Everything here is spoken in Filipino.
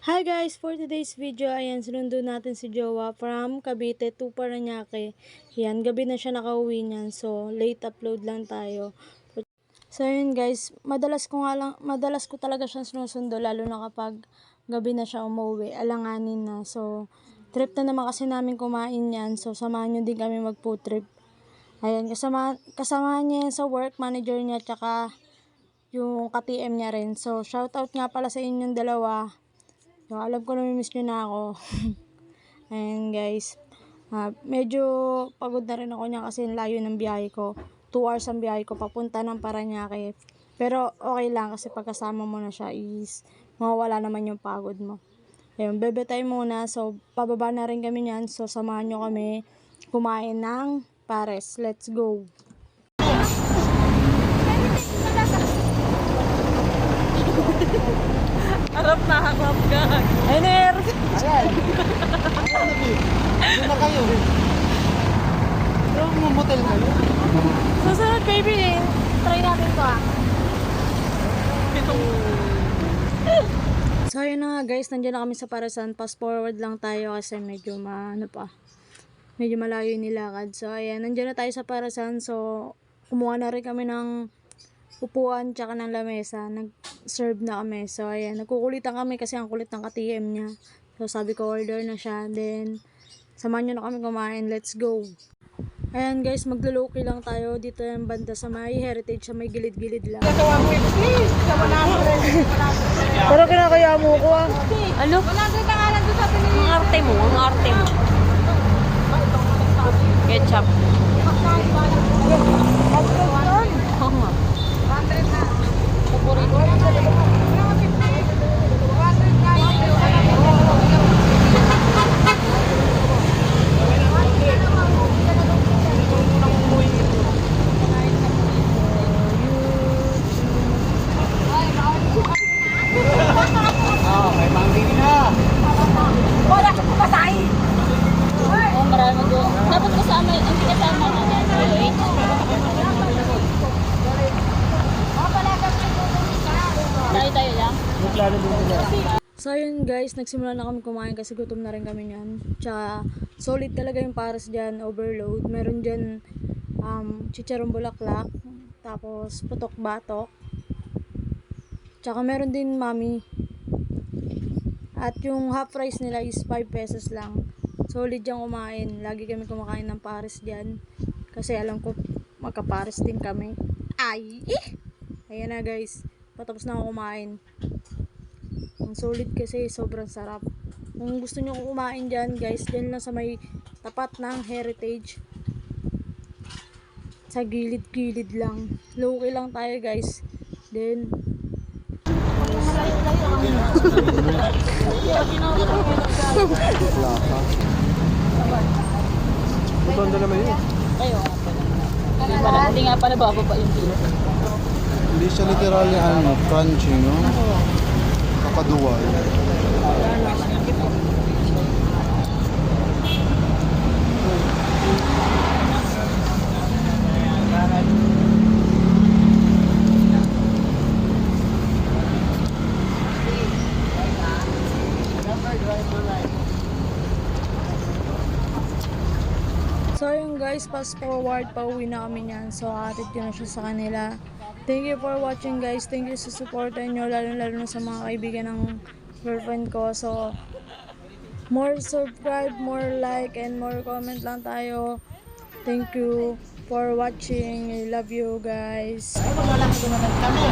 Hi guys! For today's video, ayan, sinundo natin si Jowa from Cavite to Parañaque. Yan, gabi na siya nakauwi niyan. So, late upload lang tayo. So, ayun guys, madalas ko talaga siyang sinusundo, lalo na kapag gabi na siya umuwi, alanganin na. So, trip na naman kasi namin kumain yan. So, samahan nyo din kami mag-food trip. Ayan, kasama niya yan sa work, manager niya, tsaka yung ka-TM niya rin. So, shoutout nga pala sa inyong dalawa. So, alam ko namimiss nyo na ako. Ayan guys. Medyo pagod na rin ako niya kasi layo ng biyahe ko. 2 hours ang biyahe ko papunta ng Parañaque. Pero okay lang kasi pagkasama mo na siya is mawawala naman yung pagod mo. Ayun, bebe tayo muna. So, pababa na rin kami niyan. So, samahan nyo kami kumain ng pares. Let's go! Harap na harap ka. Ener! Ayan. Doon na kayo. Pero motel kayo. Susunod baby, try natin to So ayun na nga guys, nandiyan na kami sa Parasan. Fast forward lang tayo kasi medyo medyo malayo yung nilakad. So ayan, nandiyan na tayo sa Parasan. So kumuha na rin kami ng upuan tsaka ng lamesa. Nag-serve na kami. So ayan, nagkukulitan kami kasi ang kulit ng ka-TM niya. So sabi ko order na siya. Then samahan nyo na kami kumain. Let's go! Ayan guys, maglo-low-key lang tayo dito yung banda sa may heritage, sa may gilid-gilid lang. Sa 150, sa 100. Pero kinakaya mo ko Ano? 100 na nga lang doon sa pinili. Ang arte mo, ang arte mo. Ketchup. Oo nga. 100 na. Paborito. May pangtingin na. Wala ka pasay. Oh, marami doon. Dapat kasama, ang kasama na yan. Tayo lang. So ayun guys, nagsimula na kami kumain kasi gutom na rin kami niyan. Tsaka solid talaga yung pares dyan, overload. Meron dyan chicharong bulaklak, tapos putok batok. Tsaka meron din mami. At yung half price nila is 5 pesos lang. Solid yung kumain. Lagi kami kumakain ng pares dyan. Kasi alam ko magkapares din kami. Ay! Ayan na guys. Patapos na ako kumain. Ang solid kasi sobrang sarap. Kung gusto nyo kumain dyan guys, dyan lang sa may tapat ng heritage. Sa gilid-gilid lang. Low-key lang tayo guys. Then Banda naman yun. Kayo nga. Hindi nga pa nabababa yung dito. Hindi siya literal yung crunchy, no? Kakaduwal. so yun guys, fast forward, pauwi na kami niyan. So atid ko na siya sa kanila. Thank you for watching guys. Thank you sa support nyo, lalo na sa mga kaibigan ng girlfriend ko. So more subscribe, more like, and more comment lang tayo. Thank you for watching. I love you guys. Wala ka naman kami.